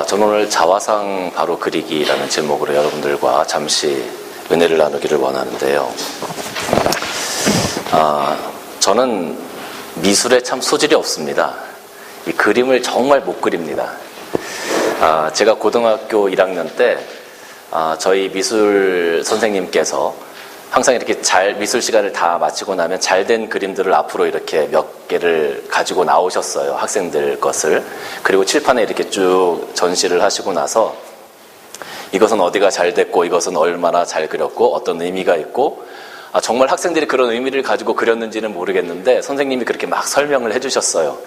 저는 오늘 자화상 바로 그리기라는 제목으로 여러분들과 잠시 은혜를 나누기를 원하는데요. 저는 미술에 참 소질이 없습니다. 이 그림을 정말 못 그립니다. 제가 고등학교 1학년 때 저희 미술 선생님께서 항상 이렇게 미술 시간을 다 마치고 나면 잘된 그림들을 앞으로 이렇게 몇 개를 가지고 나오셨어요. 학생들 것을. 그리고 칠판에 이렇게 쭉 전시를 하시고 나서 이것은 어디가 잘 됐고 이것은 얼마나 잘 그렸고 어떤 의미가 있고 정말 학생들이 그런 의미를 가지고 그렸는지는 모르겠는데 선생님이 그렇게 막 설명을 해주셨어요.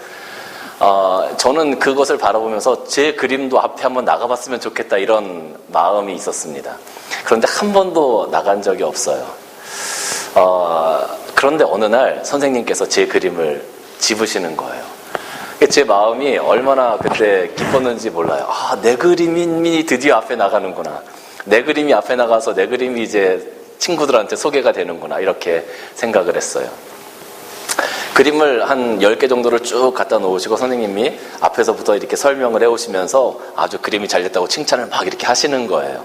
저는 그것을 바라보면서 제 그림도 앞에 한번 나가봤으면 좋겠다 이런 마음이 있었습니다. 그런데 한 번도 나간 적이 없어요. 그런데 어느 날 선생님께서 제 그림을 집으시는 거예요. 제 마음이 얼마나 그때 기뻤는지 몰라요. 내 그림이 드디어 앞에 나가는구나. 내 그림이 앞에 나가서 내 그림이 이제 친구들한테 소개가 되는구나. 이렇게 생각을 했어요. 그림을 한 10개 정도를 쭉 갖다 놓으시고 선생님이 앞에서부터 이렇게 설명을 해오시면서 아주 그림이 잘 됐다고 칭찬을 막 이렇게 하시는 거예요.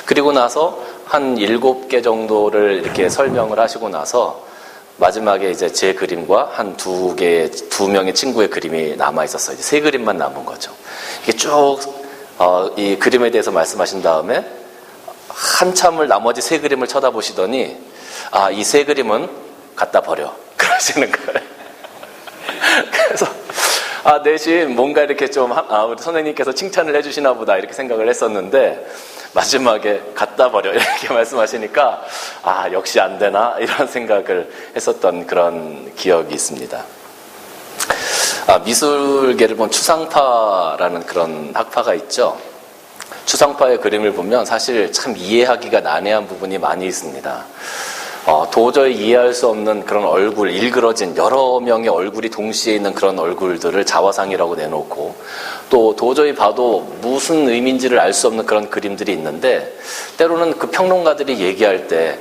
그리고 나서 한 7개 정도를 이렇게 설명을 하시고 나서 마지막에 이제 제 그림과 한 두 명의 친구의 그림이 남아있었어요. 이제 3그림만 남은 거죠. 이게 쭉, 이 그림에 대해서 말씀하신 다음에 한참을 나머지 3그림을 쳐다보시더니 이 3그림은 갖다 버려. 그러시는 거예요. 그래서 내심 뭔가 이렇게 좀 우리 선생님께서 칭찬을 해주시나 보다 이렇게 생각을 했었는데 마지막에 갖다 버려 이렇게 말씀하시니까 역시 안 되나 이런 생각을 했었던 그런 기억이 있습니다. 미술계를 보면 추상파라는 그런 학파가 있죠. 추상파의 그림을 보면 사실 참 이해하기가 난해한 부분이 많이 있습니다. 도저히 이해할 수 없는 그런 얼굴, 일그러진 여러 명의 얼굴이 동시에 있는 그런 얼굴들을 자화상이라고 내놓고 또 도저히 봐도 무슨 의미인지를 알 수 없는 그런 그림들이 있는데 때로는 그 평론가들이 얘기할 때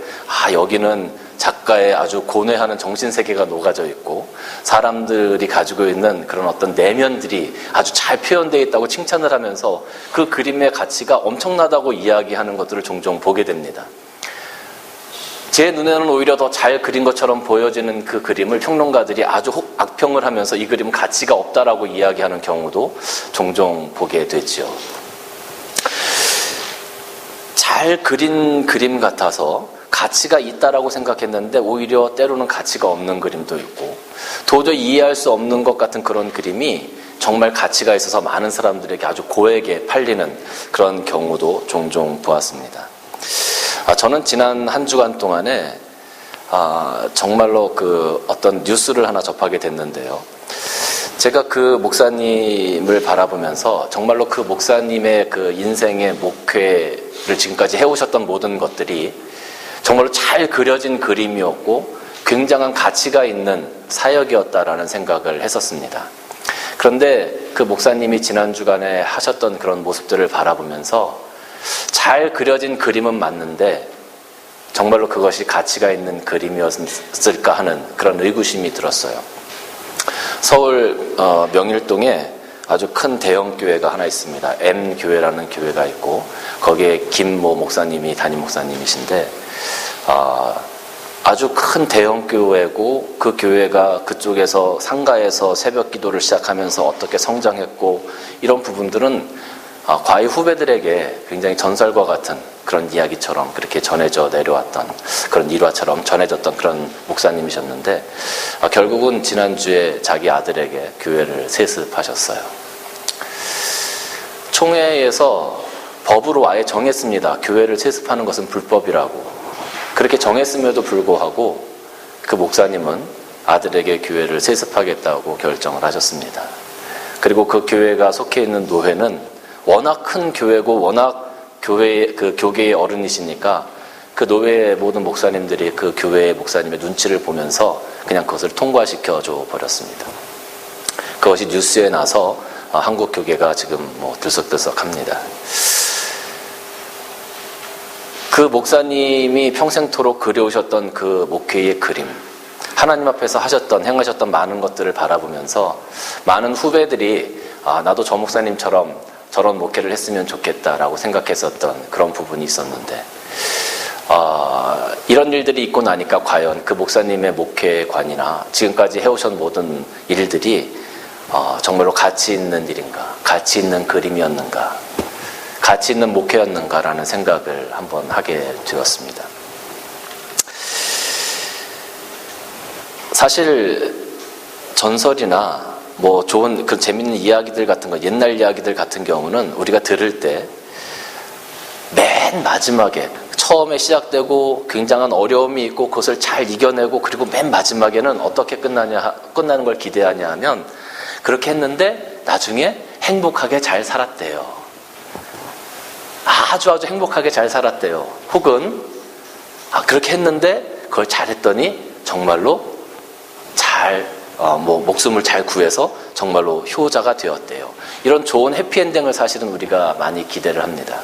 여기는 작가의 아주 고뇌하는 정신세계가 녹아져 있고 사람들이 가지고 있는 그런 어떤 내면들이 아주 잘 표현되어 있다고 칭찬을 하면서 그 그림의 가치가 엄청나다고 이야기하는 것들을 종종 보게 됩니다. 제 눈에는 오히려 더 잘 그린 것처럼 보여지는 그 그림을 평론가들이 아주 악평을 하면서 이 그림은 가치가 없다라고 이야기하는 경우도 종종 보게 되죠. 잘 그린 그림 같아서 가치가 있다라고 생각했는데 오히려 때로는 가치가 없는 그림도 있고 도저히 이해할 수 없는 것 같은 그런 그림이 정말 가치가 있어서 많은 사람들에게 아주 고액에 팔리는 그런 경우도 종종 보았습니다. 저는 지난 한 주간 동안에 정말로 그 어떤 뉴스를 하나 접하게 됐는데요. 제가 그 목사님을 바라보면서 정말로 그 목사님의 그 인생의 목회를 지금까지 해오셨던 모든 것들이 정말로 잘 그려진 그림이었고 굉장한 가치가 있는 사역이었다라는 생각을 했었습니다. 그런데 그 목사님이 지난 주간에 하셨던 그런 모습들을 바라보면서 잘 그려진 그림은 맞는데 정말로 그것이 가치가 있는 그림이었을까 하는 그런 의구심이 들었어요. 서울 명일동에 아주 큰 대형 교회가 하나 있습니다. M교회라는 교회가 있고 거기에 김모 목사님이 담임 목사님이신데 아주 큰 대형 교회고 그 교회가 그쪽에서 상가에서 새벽 기도를 시작하면서 어떻게 성장했고 이런 부분들은 과거 후배들에게 굉장히 전설과 같은 그런 이야기처럼 그렇게 전해져 내려왔던 그런 일화처럼 전해졌던 그런 목사님이셨는데 결국은 지난주에 자기 아들에게 교회를 세습하셨어요. 총회에서 법으로 아예 정했습니다. 교회를 세습하는 것은 불법이라고. 그렇게 정했음에도 불구하고 그 목사님은 아들에게 교회를 세습하겠다고 결정을 하셨습니다. 그리고 그 교회가 속해 있는 노회는 워낙 큰 교회고 워낙 교계의 어른이시니까 그 노회의 모든 목사님들이 그 교회의 목사님의 눈치를 보면서 그냥 그것을 통과시켜줘 버렸습니다. 그것이 뉴스에 나서 한국 교계가 지금 들썩들썩합니다. 그 목사님이 평생토록 그려오셨던 그 목회의 그림, 하나님 앞에서 행하셨던 많은 것들을 바라보면서 많은 후배들이 나도 저 목사님처럼 저런 목회를 했으면 좋겠다라고 생각했었던 그런 부분이 있었는데 이런 일들이 있고 나니까 과연 그 목사님의 목회관이나 지금까지 해오신 모든 일들이 정말로 가치 있는 일인가, 가치 있는 그림이었는가, 가치 있는 목회였는가라는 생각을 한번 하게 되었습니다. 사실 전설이나 뭐 좋은 그 재밌는 이야기들 같은 거, 옛날 이야기들 같은 경우는 우리가 들을 때 맨 마지막에 처음에 시작되고 굉장한 어려움이 있고 그것을 잘 이겨내고 그리고 맨 마지막에는 어떻게 끝나는 걸 기대하냐 하면 그렇게 했는데 나중에 행복하게 잘 살았대요. 아주 행복하게 잘 살았대요. 혹은 그렇게 했는데 그걸 잘했더니 정말로 목숨을 잘 구해서 정말로 효자가 되었대요. 이런 좋은 해피엔딩을 사실은 우리가 많이 기대를 합니다.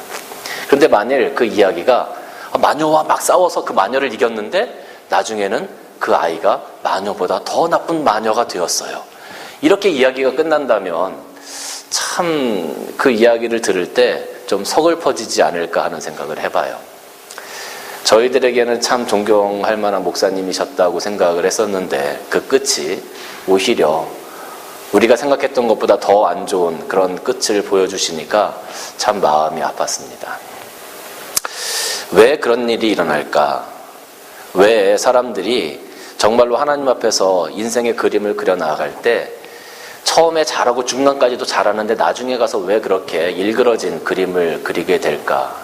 그런데 만일 그 이야기가 마녀와 막 싸워서 그 마녀를 이겼는데 나중에는 그 아이가 마녀보다 더 나쁜 마녀가 되었어요. 이렇게 이야기가 끝난다면 참 그 이야기를 들을 때 좀 서글퍼지지 않을까 하는 생각을 해봐요. 저희들에게는 참 존경할 만한 목사님이셨다고 생각을 했었는데 그 끝이 오히려 우리가 생각했던 것보다 더 안 좋은 그런 끝을 보여주시니까 참 마음이 아팠습니다. 왜 그런 일이 일어날까? 왜 사람들이 정말로 하나님 앞에서 인생의 그림을 그려나갈 때 처음에 잘하고 중간까지도 잘하는데 나중에 가서 왜 그렇게 일그러진 그림을 그리게 될까?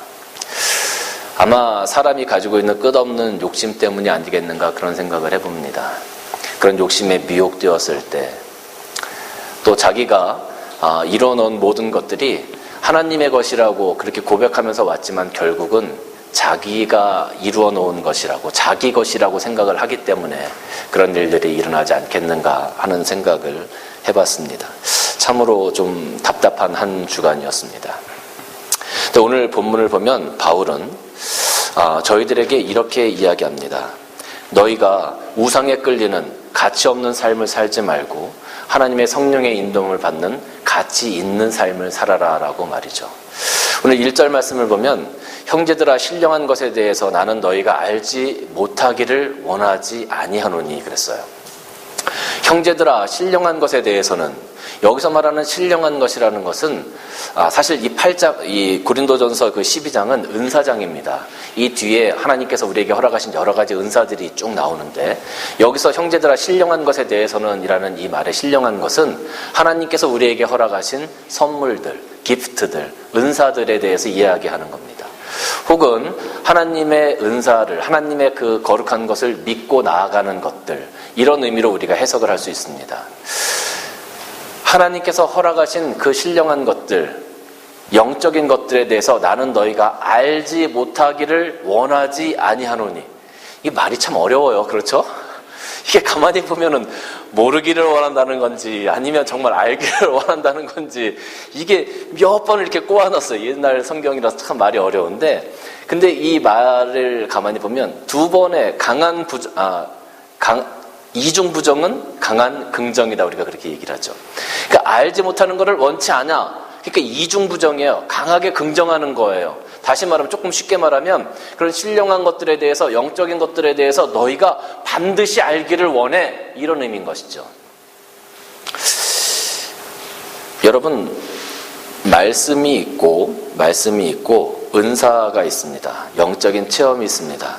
아마 사람이 가지고 있는 끝없는 욕심 때문이 아니겠는가 그런 생각을 해봅니다. 그런 욕심에 미혹되었을 때 또 자기가 이뤄놓은 모든 것들이 하나님의 것이라고 그렇게 고백하면서 왔지만 결국은 자기가 이루어 놓은 것이라고 자기 것이라고 생각을 하기 때문에 그런 일들이 일어나지 않겠는가 하는 생각을 해봤습니다. 참으로 좀 답답한 한 주간이었습니다. 근데 오늘 본문을 보면 바울은 저희들에게 이렇게 이야기합니다. 너희가 우상에 끌리는 가치 없는 삶을 살지 말고 하나님의 성령의 인도를 받는 가치 있는 삶을 살아라 라고 말이죠. 오늘 1절 말씀을 보면 형제들아 신령한 것에 대해서 나는 너희가 알지 못하기를 원하지 아니하노니 그랬어요. 형제들아 신령한 것에 대해서는 여기서 말하는 신령한 것이라는 것은 사실 이 고린도전서 그 12장은 은사장입니다. 이 뒤에 하나님께서 우리에게 허락하신 여러 가지 은사들이 쭉 나오는데 여기서 형제들아 신령한 것에 대해서는 이라는 이 말의 신령한 것은 하나님께서 우리에게 허락하신 선물들, 기프트들, 은사들에 대해서 이야기하는 겁니다. 혹은 하나님의 은사를, 하나님의 그 거룩한 것을 믿고 나아가는 것들, 이런 의미로 우리가 해석을 할 수 있습니다. 하나님께서 허락하신 그 신령한 것들, 영적인 것들에 대해서 나는 너희가 알지 못하기를 원하지 아니하노니. 이 말이 참 어려워요. 그렇죠? 이게 가만히 보면은 모르기를 원한다는 건지 아니면 정말 알기를 원한다는 건지 이게 몇 번을 이렇게 꼬아놨어요. 옛날 성경이라서 참 말이 어려운데 근데 이 말을 가만히 보면 두 번의 이중 부정은 강한 긍정이다. 우리가 그렇게 얘기를 하죠. 그러니까 알지 못하는 것을 원치 않아. 그러니까 이중 부정이에요. 강하게 긍정하는 거예요. 다시 말하면 조금 쉽게 말하면 그런 신령한 것들에 대해서 영적인 것들에 대해서 너희가 반드시 알기를 원해. 이런 의미인 것이죠. 여러분 말씀이 있고 은사가 있습니다. 영적인 체험이 있습니다.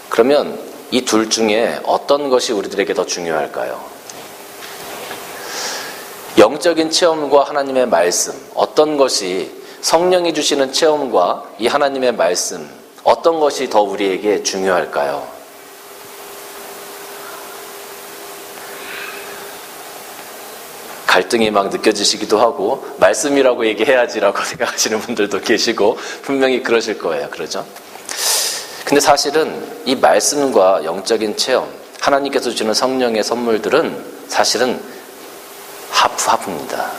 그러면 이 둘 중에 어떤 것이 우리들에게 더 중요할까요? 영적인 체험과 하나님의 말씀, 어떤 것이 성령이 주시는 체험과 이 하나님의 말씀, 어떤 것이 더 우리에게 중요할까요? 갈등이 막 느껴지시기도 하고 말씀이라고 얘기해야지라고 생각하시는 분들도 계시고 분명히 그러실 거예요. 그러죠? 근데 사실은 이 말씀과 영적인 체험, 하나님께서 주시는 성령의 선물들은 사실은 하프입니다.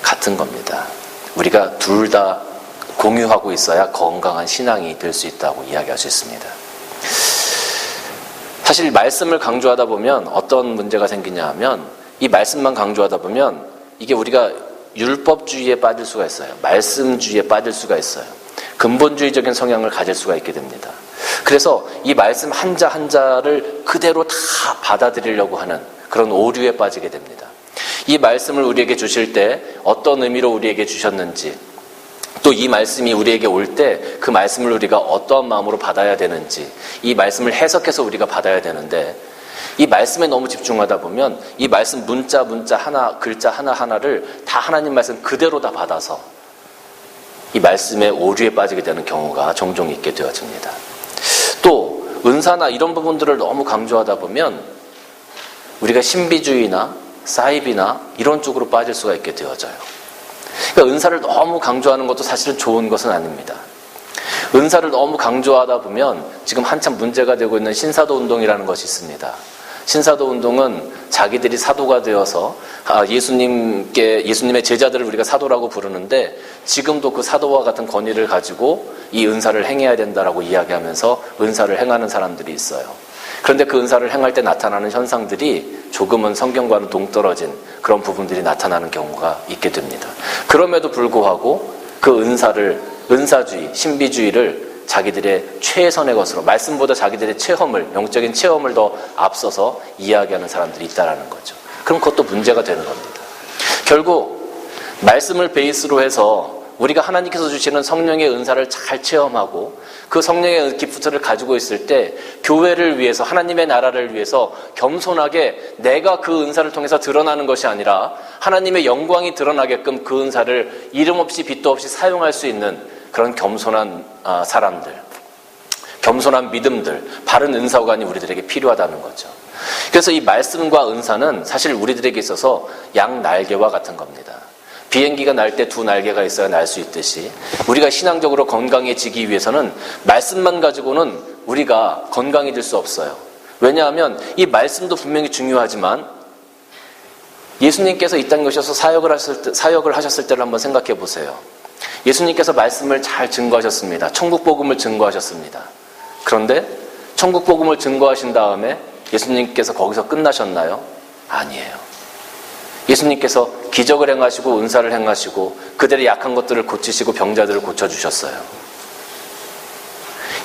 같은 겁니다. 우리가 둘 다 공유하고 있어야 건강한 신앙이 될 수 있다고 이야기할 수 있습니다. 사실 말씀을 강조하다 보면 어떤 문제가 생기냐 하면 이 말씀만 강조하다 보면 이게 우리가 율법주의에 빠질 수가 있어요. 말씀주의에 빠질 수가 있어요. 근본주의적인 성향을 가질 수가 있게 됩니다. 그래서 이 말씀 한자 한자를 그대로 다 받아들이려고 하는 그런 오류에 빠지게 됩니다. 이 말씀을 우리에게 주실 때 어떤 의미로 우리에게 주셨는지, 또 이 말씀이 우리에게 올 때 그 말씀을 우리가 어떠한 마음으로 받아야 되는지, 이 말씀을 해석해서 우리가 받아야 되는데, 이 말씀에 너무 집중하다 보면 이 말씀 문자 하나, 글자 하나하나를 다 하나님 말씀 그대로 다 받아서 이 말씀의 오류에 빠지게 되는 경우가 종종 있게 되어집니다. 또 은사나 이런 부분들을 너무 강조하다 보면 우리가 신비주의나 사이비나 이런 쪽으로 빠질 수가 있게 되어져요. 그러니까 은사를 너무 강조하는 것도 사실은 좋은 것은 아닙니다. 은사를 너무 강조하다 보면 지금 한참 문제가 되고 있는 신사도 운동이라는 것이 있습니다. 신사도 운동은 자기들이 사도가 되어서 예수님의 제자들을 우리가 사도라고 부르는데, 지금도 그 사도와 같은 권위를 가지고 이 은사를 행해야 된다라고 이야기하면서 은사를 행하는 사람들이 있어요. 그런데 그 은사를 행할 때 나타나는 현상들이 조금은 성경과는 동떨어진 그런 부분들이 나타나는 경우가 있게 됩니다. 그럼에도 불구하고 그 은사주의, 신비주의를 자기들의 최선의 것으로, 말씀보다 자기들의 체험을, 영적인 체험을 더 앞서서 이야기하는 사람들이 있다는 거죠. 그럼 그것도 문제가 되는 겁니다. 결국 말씀을 베이스로 해서 우리가 하나님께서 주시는 성령의 은사를 잘 체험하고 그 성령의 기프트를 가지고 있을 때 교회를 위해서, 하나님의 나라를 위해서 겸손하게 내가 그 은사를 통해서 드러나는 것이 아니라 하나님의 영광이 드러나게끔 그 은사를 이름 없이 빚도 없이 사용할 수 있는 그런 겸손한 사람들, 겸손한 믿음들, 바른 은사관이 우리들에게 필요하다는 거죠. 그래서 이 말씀과 은사는 사실 우리들에게 있어서 양 날개와 같은 겁니다. 비행기가 날 때 두 날개가 있어야 날 수 있듯이 우리가 신앙적으로 건강해지기 위해서는 말씀만 가지고는 우리가 건강해질 수 없어요. 왜냐하면 이 말씀도 분명히 중요하지만 예수님께서 이 땅에 오셔서 사역을 하셨을 때를 한번 생각해 보세요. 예수님께서 말씀을 잘 증거하셨습니다. 천국 복음을 증거하셨습니다. 그런데 천국 복음을 증거하신 다음에 예수님께서 거기서 끝나셨나요? 아니에요. 예수님께서 기적을 행하시고 은사를 행하시고 그들의 약한 것들을 고치시고 병자들을 고쳐주셨어요.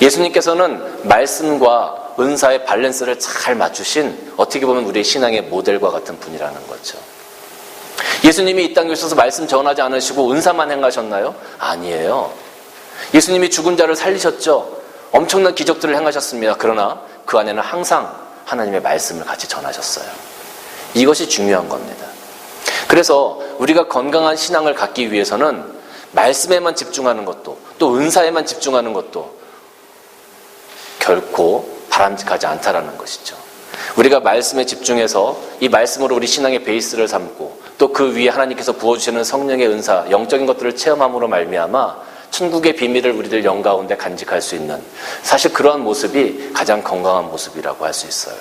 예수님께서는 말씀과 은사의 밸런스를 잘 맞추신, 어떻게 보면 우리의 신앙의 모델과 같은 분이라는 거죠. 예수님이 이 땅에 오셔서 말씀 전하지 않으시고 은사만 행하셨나요? 아니에요. 예수님이 죽은 자를 살리셨죠. 엄청난 기적들을 행하셨습니다. 그러나 그 안에는 항상 하나님의 말씀을 같이 전하셨어요. 이것이 중요한 겁니다. 그래서 우리가 건강한 신앙을 갖기 위해서는 말씀에만 집중하는 것도, 또 은사에만 집중하는 것도 결코 바람직하지 않다라는 것이죠. 우리가 말씀에 집중해서 이 말씀으로 우리 신앙의 베이스를 삼고 또 그 위에 하나님께서 부어주시는 성령의 은사, 영적인 것들을 체험함으로 말미암아 천국의 비밀을 우리들 영 가운데 간직할 수 있는, 사실 그러한 모습이 가장 건강한 모습이라고 할 수 있어요.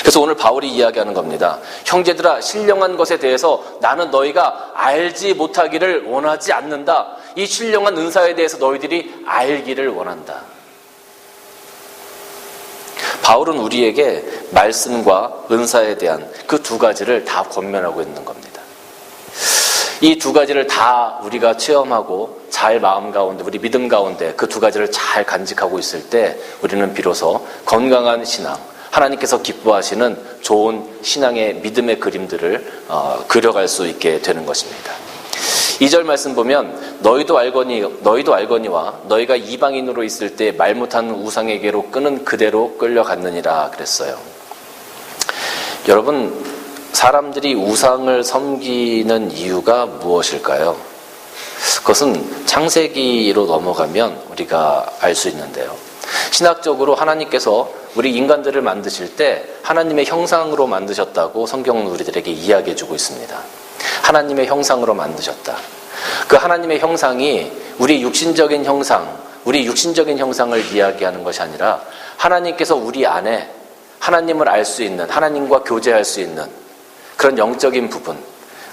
그래서 오늘 바울이 이야기하는 겁니다. 형제들아, 신령한 것에 대해서 나는 너희가 알지 못하기를 원하지 않는다. 이 신령한 은사에 대해서 너희들이 알기를 원한다. 바울은 우리에게 말씀과 은사에 대한 그 두 가지를 다 권면하고 있는 겁니다. 이 두 가지를 다 우리가 체험하고 잘 마음 가운데, 우리 믿음 가운데 그 두 가지를 잘 간직하고 있을 때 우리는 비로소 건강한 신앙, 하나님께서 기뻐하시는 좋은 신앙의 믿음의 그림들을 그려갈 수 있게 되는 것입니다. 2절 말씀 보면 너희도 알거니와 너희가 이방인으로 있을 때 말 못하는 우상에게로 끄는 그대로 끌려갔느니라 그랬어요. 여러분, 사람들이 우상을 섬기는 이유가 무엇일까요? 그것은 창세기로 넘어가면 우리가 알 수 있는데요. 신학적으로 하나님께서 우리 인간들을 만드실 때 하나님의 형상으로 만드셨다고 성경은 우리들에게 이야기해주고 있습니다. 하나님의 형상으로 만드셨다. 그 하나님의 형상이 우리 육신적인 형상을 이야기하는 것이 아니라 하나님께서 우리 안에 하나님을 알 수 있는, 하나님과 교제할 수 있는 그런 영적인 부분,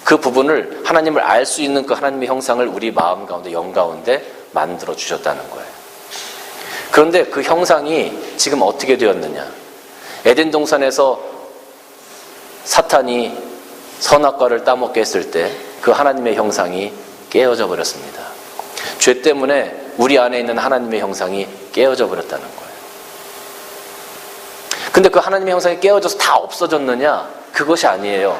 그 부분을 하나님을 알 수 있는 그 하나님의 형상을 우리 마음 가운데, 영 가운데 만들어 주셨다는 거예요. 그런데 그 형상이 지금 어떻게 되었느냐? 에덴 동산에서 사탄이 선악과를 따먹게 했을 때 그 하나님의 형상이 깨어져 버렸습니다. 죄 때문에 우리 안에 있는 하나님의 형상이 깨어져 버렸다는 거예요. 근데 그 하나님의 형상이 깨어져서 다 없어졌느냐? 그것이 아니에요.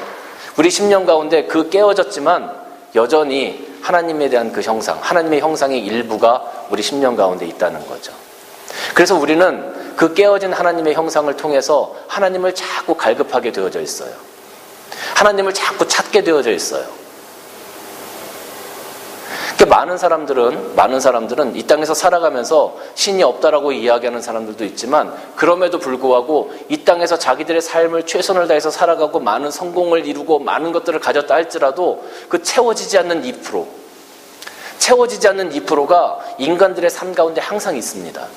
우리 심령 가운데 그 깨어졌지만 여전히 하나님에 대한 그 형상, 하나님의 형상의 일부가 우리 심령 가운데 있다는 거죠. 그래서 우리는 그 깨어진 하나님의 형상을 통해서 하나님을 자꾸 갈급하게 되어져 있어요. 하나님을 자꾸 찾게 되어져 있어요. 많은 사람들은 이 땅에서 살아가면서 신이 없다라고 이야기하는 사람들도 있지만, 그럼에도 불구하고 이 땅에서 자기들의 삶을 최선을 다해서 살아가고 많은 성공을 이루고 많은 것들을 가졌다 할지라도 그 채워지지 않는 2%가 인간들의 삶 가운데 항상 있습니다.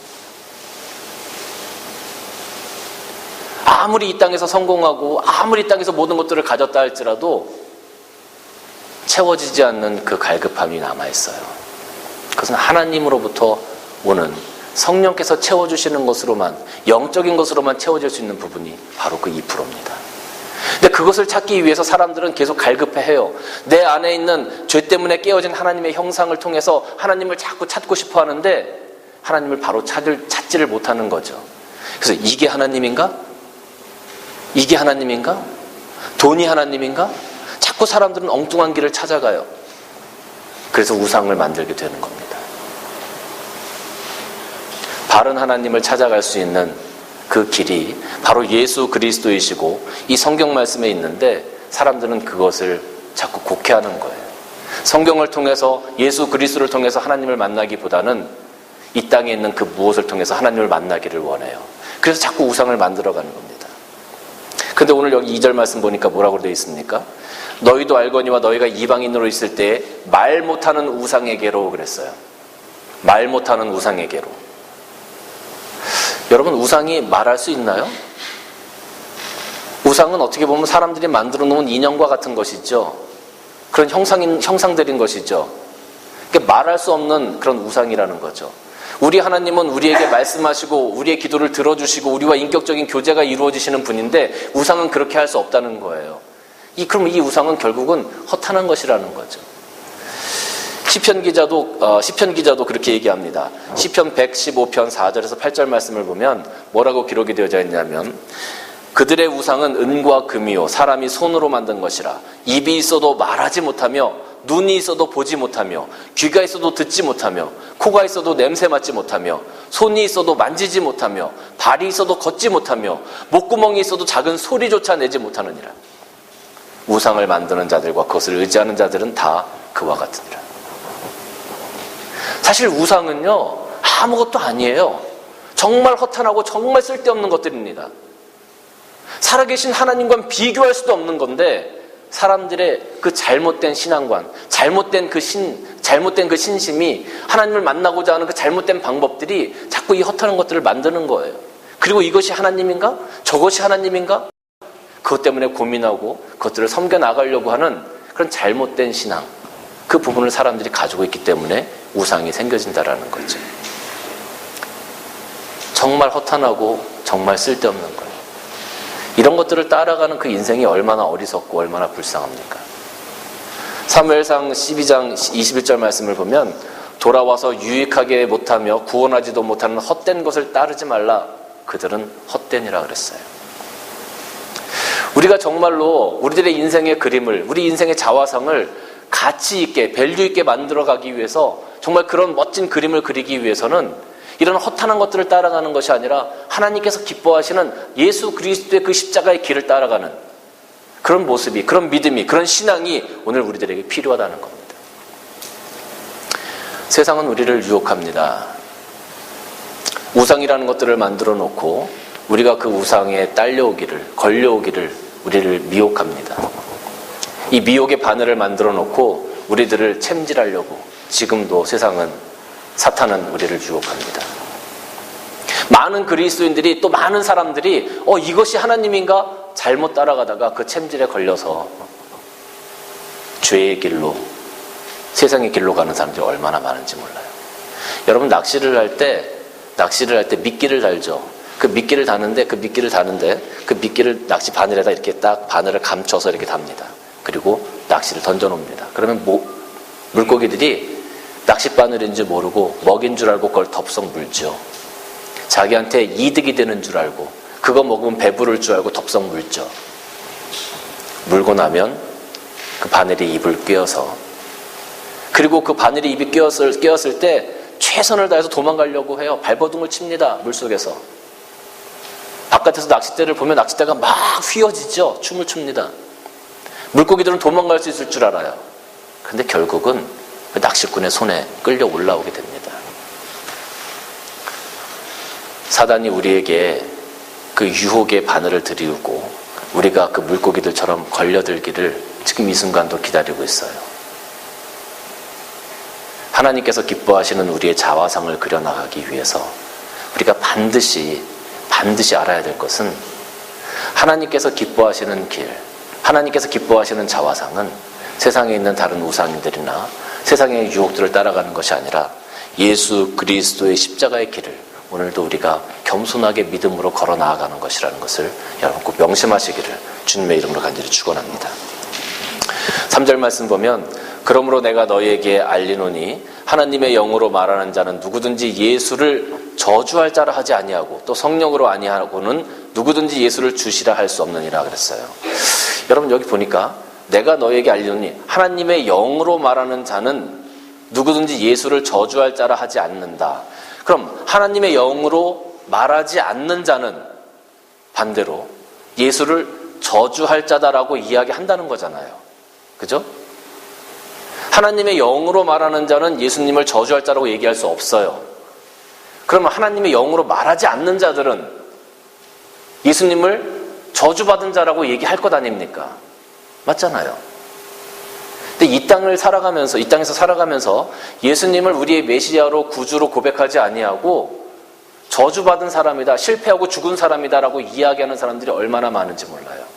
아무리 이 땅에서 성공하고 아무리 이 땅에서 모든 것들을 가졌다 할지라도 채워지지 않는 그 갈급함이 남아있어요. 그것은 하나님으로부터 오는 성령께서 채워주시는 것으로만, 영적인 것으로만 채워질 수 있는 부분이 바로 그 2%입니다. 근데 그것을 찾기 위해서 사람들은 계속 갈급해해요. 내 안에 있는 죄 때문에 깨어진 하나님의 형상을 통해서 하나님을 자꾸 찾고 싶어 하는데 하나님을 바로 찾지를 못하는 거죠. 그래서 이게 하나님인가? 이게 하나님인가? 돈이 하나님인가? 자꾸 사람들은 엉뚱한 길을 찾아가요. 그래서 우상을 만들게 되는 겁니다. 바른 하나님을 찾아갈 수 있는 그 길이 바로 예수 그리스도이시고 이 성경 말씀에 있는데, 사람들은 그것을 자꾸 곡해하는 거예요. 성경을 통해서, 예수 그리스도를 통해서 하나님을 만나기보다는 이 땅에 있는 그 무엇을 통해서 하나님을 만나기를 원해요. 그래서 자꾸 우상을 만들어가는 겁니다. 근데 오늘 여기 2절 말씀 보니까 뭐라고 되어 있습니까? 너희도 알거니와 너희가 이방인으로 있을 때 말 못하는 우상에게로 그랬어요. 말 못하는 우상에게로. 여러분, 우상이 말할 수 있나요? 우상은 어떻게 보면 사람들이 만들어 놓은 인형과 같은 것이죠. 그런 형상들인 것이죠. 그러니까 말할 수 없는 그런 우상이라는 거죠. 우리 하나님은 우리에게 말씀하시고 우리의 기도를 들어주시고 우리와 인격적인 교제가 이루어지시는 분인데 우상은 그렇게 할 수 없다는 거예요. 그럼 이 우상은 결국은 허탄한 것이라는 거죠. 시편 기자도 그렇게 얘기합니다. 시편 115편 4절에서 8절 말씀을 보면 뭐라고 기록이 되어져 있냐면, 그들의 우상은 은과 금이요 사람이 손으로 만든 것이라. 입이 있어도 말하지 못하며, 눈이 있어도 보지 못하며, 귀가 있어도 듣지 못하며, 코가 있어도 냄새 맡지 못하며, 손이 있어도 만지지 못하며, 발이 있어도 걷지 못하며, 목구멍이 있어도 작은 소리조차 내지 못하느니라. 우상을 만드는 자들과 그것을 의지하는 자들은 다 그와 같으니라. 사실 우상은요, 아무것도 아니에요. 정말 허탄하고 정말 쓸데없는 것들입니다. 살아계신 하나님과는 비교할 수도 없는 건데, 사람들의 그 잘못된 신앙관, 잘못된 그 신심이 하나님을 만나고자 하는 그 잘못된 방법들이 자꾸 이 허탄한 것들을 만드는 거예요. 그리고 이것이 하나님인가? 저것이 하나님인가? 그것 때문에 고민하고 그것들을 섬겨나가려고 하는 그런 잘못된 신앙, 그 부분을 사람들이 가지고 있기 때문에 우상이 생겨진다라는 거죠. 정말 허탄하고 정말 쓸데없는 거예요. 이런 것들을 따라가는 그 인생이 얼마나 어리석고 얼마나 불쌍합니까? 사무엘상 12장 21절 말씀을 보면, 돌아와서 유익하게 못하며 구원하지도 못하는 헛된 것을 따르지 말라. 그들은 헛된이라 그랬어요. 우리가 정말로 우리들의 인생의 그림을, 우리 인생의 자화상을 가치 있게, 밸류 있게 만들어가기 위해서, 정말 그런 멋진 그림을 그리기 위해서는 이런 허탄한 것들을 따라가는 것이 아니라 하나님께서 기뻐하시는 예수 그리스도의 그 십자가의 길을 따라가는 그런 모습이, 그런 믿음이, 그런 신앙이 오늘 우리들에게 필요하다는 겁니다. 세상은 우리를 유혹합니다. 우상이라는 것들을 만들어 놓고 우리가 그 우상에 걸려오기를 우리를 미혹합니다. 이 미혹의 바늘을 만들어 놓고 우리들을 챔질하려고 지금도 사탄은 우리를 유혹합니다. 많은 그리스도인들이, 또 많은 사람들이 이것이 하나님인가? 잘못 따라가다가 그 챔질에 걸려서 죄의 길로, 세상의 길로 가는 사람들이 얼마나 많은지 몰라요. 여러분, 낚시를 할 때 미끼를 달죠. 그 미끼를 다는데 그 미끼를 낚시 바늘에다 이렇게 딱 바늘을 감춰서 이렇게 답니다. 그리고 낚시를 던져놓습니다. 그러면 물고기들이 낚싯바늘인 줄 모르고 먹인 줄 알고 그걸 덥석 물죠. 자기한테 이득이 되는 줄 알고 그거 먹으면 배부를 줄 알고 덥석 물죠. 물고 나면 그 바늘이 입을 꿰어서, 그리고 그 바늘이 입이 꿰었을 때 최선을 다해서 도망가려고 해요. 발버둥을 칩니다. 물속에서. 바깥에서 낚싯대를 보면 낚싯대가 막 휘어지죠. 춤을 춥니다. 물고기들은 도망갈 수 있을 줄 알아요. 그런데 결국은 그 낚시꾼의 손에 끌려 올라오게 됩니다. 사단이 우리에게 그 유혹의 바늘을 들이우고 우리가 그 물고기들처럼 걸려들기를 지금 이 순간도 기다리고 있어요. 하나님께서 기뻐하시는 우리의 자화상을 그려나가기 위해서 우리가 반드시 알아야 될 것은, 하나님께서 기뻐하시는 길, 하나님께서 기뻐하시는 자화상은 세상에 있는 다른 우상들이나 세상의 유혹들을 따라가는 것이 아니라 예수 그리스도의 십자가의 길을 오늘도 우리가 겸손하게 믿음으로 걸어 나아가는 것이라는 것을 여러분 꼭 명심하시기를 주님의 이름으로 간절히 축원합니다. 3절 말씀 보면, 그러므로 내가 너희에게 알리노니 하나님의 영으로 말하는 자는 누구든지 예수를 저주할 자라 하지 아니하고 또 성령으로 아니하고는 누구든지 예수를 주시라 할 수 없느니라 그랬어요. 여러분 여기 보니까 내가 너희에게 알리노니 하나님의 영으로 말하는 자는 누구든지 예수를 저주할 자라 하지 않는다. 그럼 하나님의 영으로 말하지 않는 자는 반대로 예수를 저주할 자다라고 이야기한다는 거잖아요. 그죠? 하나님의 영으로 말하는 자는 예수님을 저주할 자라고 얘기할 수 없어요. 그러면 하나님의 영으로 말하지 않는 자들은 예수님을 저주받은 자라고 얘기할 것 아닙니까? 맞잖아요. 근데 이 땅에서 살아가면서 예수님을 우리의 메시아로 구주로 고백하지 아니하고 저주받은 사람이다, 실패하고 죽은 사람이다라고 이야기하는 사람들이 얼마나 많은지 몰라요.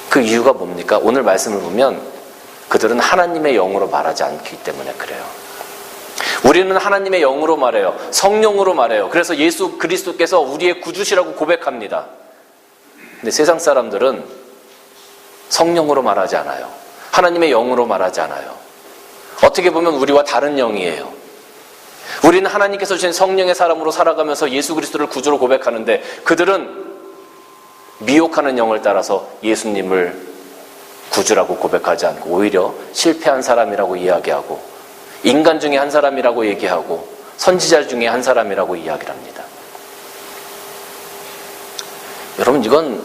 그 이유가 뭡니까? 오늘 말씀을 보면 그들은 하나님의 영으로 말하지 않기 때문에 그래요. 우리는 하나님의 영으로 말해요. 성령으로 말해요. 그래서 예수 그리스도께서 우리의 구주시라고 고백합니다. 근데 세상 사람들은 성령으로 말하지 않아요. 하나님의 영으로 말하지 않아요. 어떻게 보면 우리와 다른 영이에요. 우리는 하나님께서 주신 성령의 사람으로 살아가면서 예수 그리스도를 구주로 고백하는데, 그들은 미혹하는 영을 따라서 예수님을 구주라고 고백하지 않고 오히려 실패한 사람이라고 이야기하고 인간 중에 한 사람이라고 얘기하고 선지자 중에 한 사람이라고 이야기를 합니다. 여러분 이건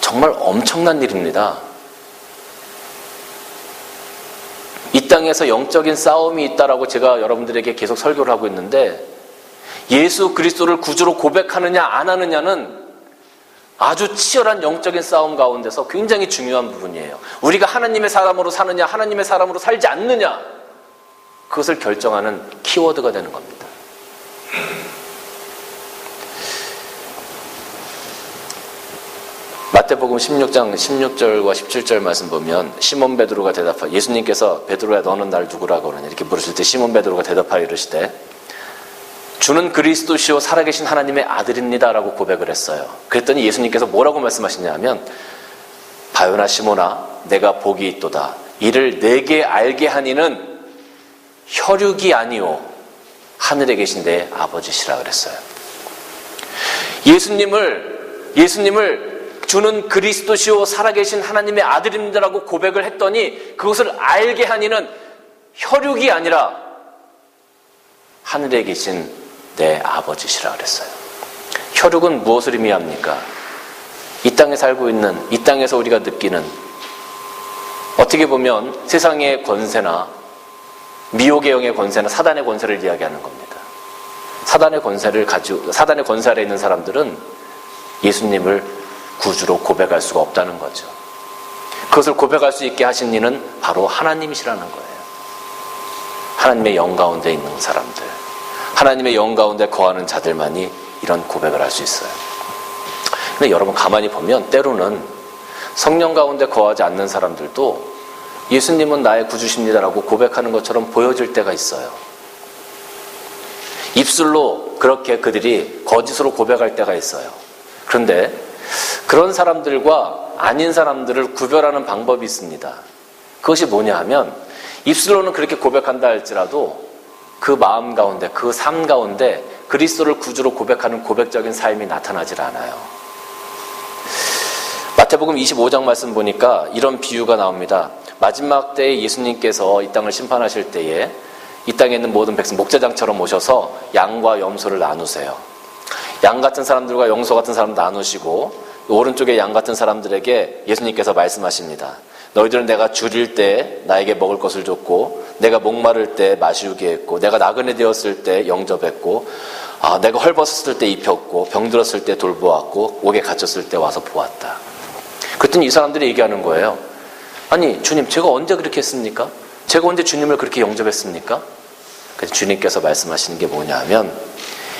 정말 엄청난 일입니다. 이 땅에서 영적인 싸움이 있다라고 제가 여러분들에게 계속 설교를 하고 있는데, 예수 그리스도를 구주로 고백하느냐 안 하느냐는 아주 치열한 영적인 싸움 가운데서 굉장히 중요한 부분이에요. 우리가 하나님의 사람으로 사느냐 하나님의 사람으로 살지 않느냐, 그것을 결정하는 키워드가 되는 겁니다. 마태복음 16장 16절과 17절 말씀 보면 시몬 베드로가 대답하여, 예수님께서 베드로야 너는 날 누구라고 그러냐 이렇게 물으실 때 시몬 베드로가 대답하여 이르시되 주는 그리스도시요 살아계신 하나님의 아들입니다 라고 고백을 했어요. 그랬더니 예수님께서 뭐라고 말씀하시냐 하면, 바요나 시몬아 내가 복이 있도다. 이를 내게 알게 하니는 혈육이 아니오 하늘에 계신 내 아버지시라 그랬어요. 예수님을 주는 그리스도시요 살아계신 하나님의 아들입니다라고 고백을 했더니 그것을 알게 하니는 혈육이 아니라 하늘에 계신 내 아버지시라 그랬어요. 혈육은 무엇을 의미합니까? 이 땅에 살고 있는, 이 땅에서 우리가 느끼는, 어떻게 보면 세상의 권세나 미혹의 영의 권세나 사단의 권세를 이야기하는 겁니다. 사단의 권세 아래 있는 사람들은 예수님을 구주로 고백할 수가 없다는 거죠. 그것을 고백할 수 있게 하신 이는 바로 하나님이시라는 거예요. 하나님의 영 가운데 있는 사람들, 하나님의 영 가운데 거하는 자들만이 이런 고백을 할 수 있어요. 근데 여러분 가만히 보면 때로는 성령 가운데 거하지 않는 사람들도 예수님은 나의 구주십니다라고 고백하는 것처럼 보여질 때가 있어요. 입술로 그렇게 그들이 거짓으로 고백할 때가 있어요. 그런데 그런 사람들과 아닌 사람들을 구별하는 방법이 있습니다. 그것이 뭐냐 하면 입술로는 그렇게 고백한다 할지라도 그 마음 가운데, 그 삶 가운데 그리스도를 구주로 고백하는 고백적인 삶이 나타나질 않아요. 마태복음 25장 말씀 보니까 이런 비유가 나옵니다. 마지막 때에 예수님께서 이 땅을 심판하실 때에 이 땅에 있는 모든 백성 목자장처럼 오셔서 양과 염소를 나누세요. 양 같은 사람들과 염소 같은 사람 나누시고 오른쪽에 양 같은 사람들에게 예수님께서 말씀하십니다. 너희들은 내가 줄일 때 나에게 먹을 것을 줬고, 내가 목마를 때 마시우게 했고, 내가 나그네 되었을 때 영접했고, 내가 헐벗었을 때 입혔고, 병들었을 때 돌보았고, 옥에 갇혔을 때 와서 보았다. 그랬더니 이 사람들이 얘기하는 거예요. 아니 주님, 제가 언제 그렇게 했습니까? 제가 언제 주님을 그렇게 영접했습니까? 그래서 주님께서 말씀하시는 게 뭐냐 하면,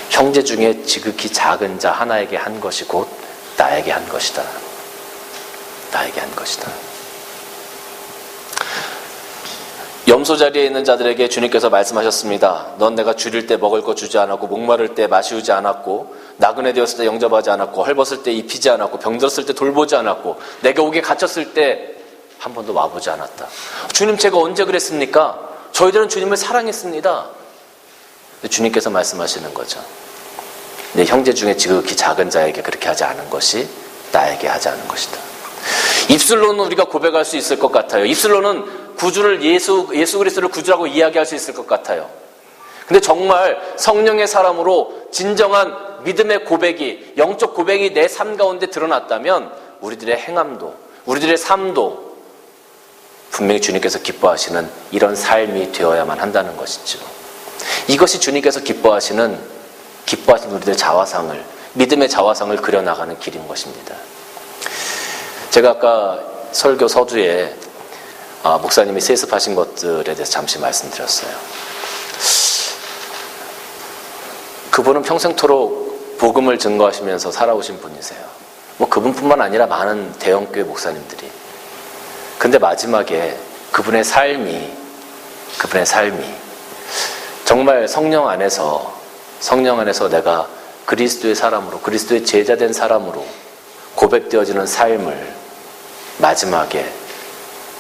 형제 중에 지극히 작은 자 하나에게 한 것이 곧 나에게 한 것이다. 나에게 한 것이다. 염소 자리에 있는 자들에게 주님께서 말씀하셨습니다. 넌 내가 줄일 때 먹을 거 주지 않았고, 목마를 때 마시우지 않았고, 나그네 되었을 때 영접하지 않았고, 헐벗을 때 입히지 않았고, 병들었을 때 돌보지 않았고, 내가 옥에 갇혔을 때 한 번도 와보지 않았다. 주님, 제가 언제 그랬습니까? 저희들은 주님을 사랑했습니다. 주님께서 말씀하시는 거죠. 내 형제 중에 지극히 작은 자에게 그렇게 하지 않은 것이 나에게 하지 않은 것이다. 입술로는 우리가 고백할 수 있을 것 같아요. 입술로는 구주를 예수 그리스도를 구주라고 이야기할 수 있을 것 같아요. 근데 정말 성령의 사람으로 진정한 믿음의 고백이, 영적 고백이 내 삶 가운데 드러났다면 우리들의 행함도, 우리들의 삶도 분명히 주님께서 기뻐하시는 이런 삶이 되어야만 한다는 것이죠. 이것이 주님께서 기뻐하시는 우리들의 자화상을, 믿음의 자화상을 그려나가는 길인 것입니다. 제가 아까 설교 서두에 목사님이 세습하신 것들에 대해서 잠시 말씀드렸어요. 그분은 평생토록 복음을 증거하시면서 살아오신 분이세요. 뭐 그분뿐만 아니라 많은 대형교회 목사님들이. 근데 마지막에 그분의 삶이 정말 성령 안에서 내가 그리스도의 사람으로, 그리스도의 제자된 사람으로 고백되어지는 삶을 마지막에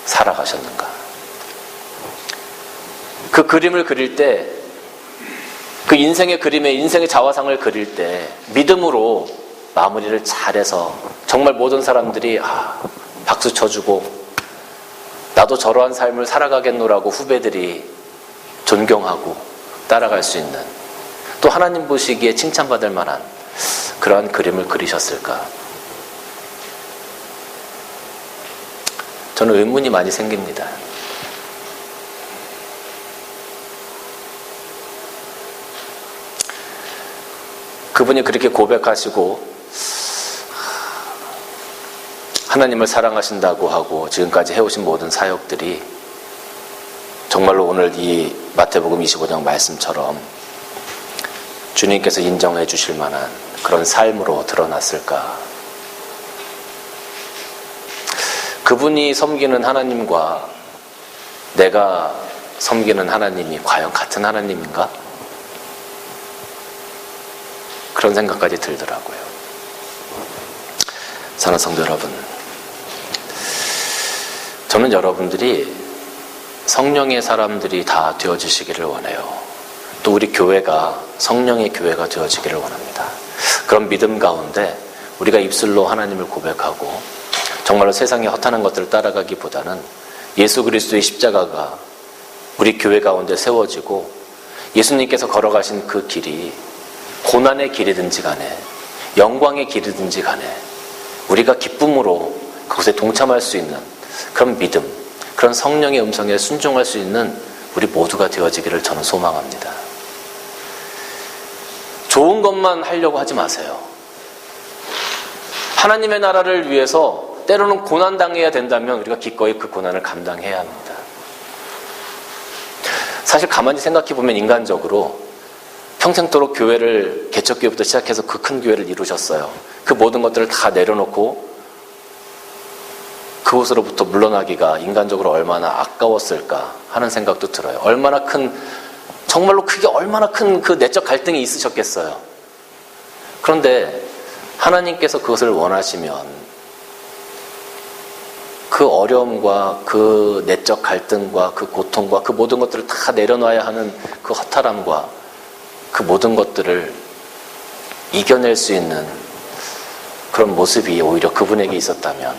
살아가셨는가. 그 그림을 그릴 때, 그 인생의 그림에 인생의 자화상을 그릴 때 믿음으로 마무리를 잘해서 정말 모든 사람들이 박수 쳐주고 나도 저러한 삶을 살아가겠노라고 후배들이 존경하고 따라갈 수 있는, 또 하나님 보시기에 칭찬받을 만한 그러한 그림을 그리셨을까? 저는 의문이 많이 생깁니다. 그분이 그렇게 고백하시고 하나님을 사랑하신다고 하고 지금까지 해오신 모든 사역들이 정말로 오늘 이 마태복음 25장 말씀처럼 주님께서 인정해 주실 만한 그런 삶으로 드러났을까? 그분이 섬기는 하나님과 내가 섬기는 하나님이 과연 같은 하나님인가? 그런 생각까지 들더라고요. 사랑하는 성도 여러분, 저는 여러분들이 성령의 사람들이 다 되어지시기를 원해요. 또 우리 교회가 성령의 교회가 되어지기를 원합니다. 그런 믿음 가운데 우리가 입술로 하나님을 고백하고 정말로 세상의 허탄한 것들을 따라가기보다는 예수 그리스도의 십자가가 우리 교회 가운데 세워지고 예수님께서 걸어가신 그 길이 고난의 길이든지 간에 영광의 길이든지 간에 우리가 기쁨으로 그곳에 동참할 수 있는 그런 믿음, 그런 성령의 음성에 순종할 수 있는 우리 모두가 되어지기를 저는 소망합니다. 좋은 것만 하려고 하지 마세요. 하나님의 나라를 위해서 때로는 고난당해야 된다면 우리가 기꺼이 그 고난을 감당해야 합니다. 사실 가만히 생각해보면 인간적으로 평생토록 교회를, 개척교회부터 시작해서 그 큰 교회를 이루셨어요. 그 모든 것들을 다 내려놓고 그곳으로부터 물러나기가 인간적으로 얼마나 아까웠을까 하는 생각도 들어요. 얼마나 큰, 정말로 크게 얼마나 큰 그 내적 갈등이 있으셨겠어요. 그런데 하나님께서 그것을 원하시면 그 어려움과 그 내적 갈등과 그 고통과 그 모든 것들을 다 내려놔야 하는 그 허탈함과 그 모든 것들을 이겨낼 수 있는 그런 모습이 오히려 그분에게 있었다면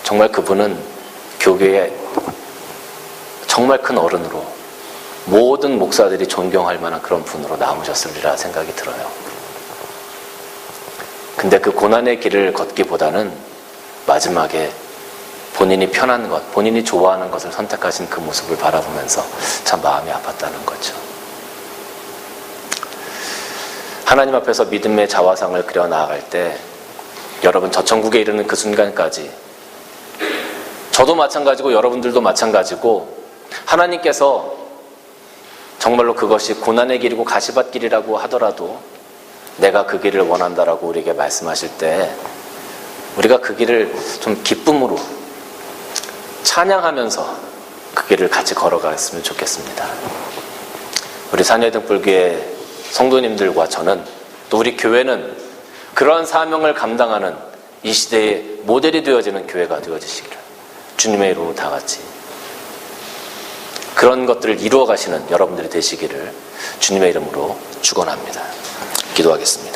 정말 그분은 교회의 정말 큰 어른으로 모든 목사들이 존경할 만한 그런 분으로 남으셨으리라 생각이 들어요. 근데 그 고난의 길을 걷기보다는 마지막에 본인이 편한 것, 본인이 좋아하는 것을 선택하신 그 모습을 바라보면서 참 마음이 아팠다는 거죠. 하나님 앞에서 믿음의 자화상을 그려 나아갈 때 여러분 저 천국에 이르는 그 순간까지 저도 마찬가지고 여러분들도 마찬가지고 하나님께서 정말로 그것이 고난의 길이고 가시밭길이라고 하더라도 내가 그 길을 원한다라고 우리에게 말씀하실 때 우리가 그 길을 좀 기쁨으로 찬양하면서 그 길을 같이 걸어갔으면 좋겠습니다. 우리 자녀등불교회 성도님들과 저는 또 우리 교회는 그러한 사명을 감당하는 이 시대의 모델이 되어지는 교회가 되어지시기를 주님의 이름으로 다 같이 그런 것들을 이루어 가시는 여러분들이 되시기를 주님의 이름으로 축원합니다. 기도하겠습니다.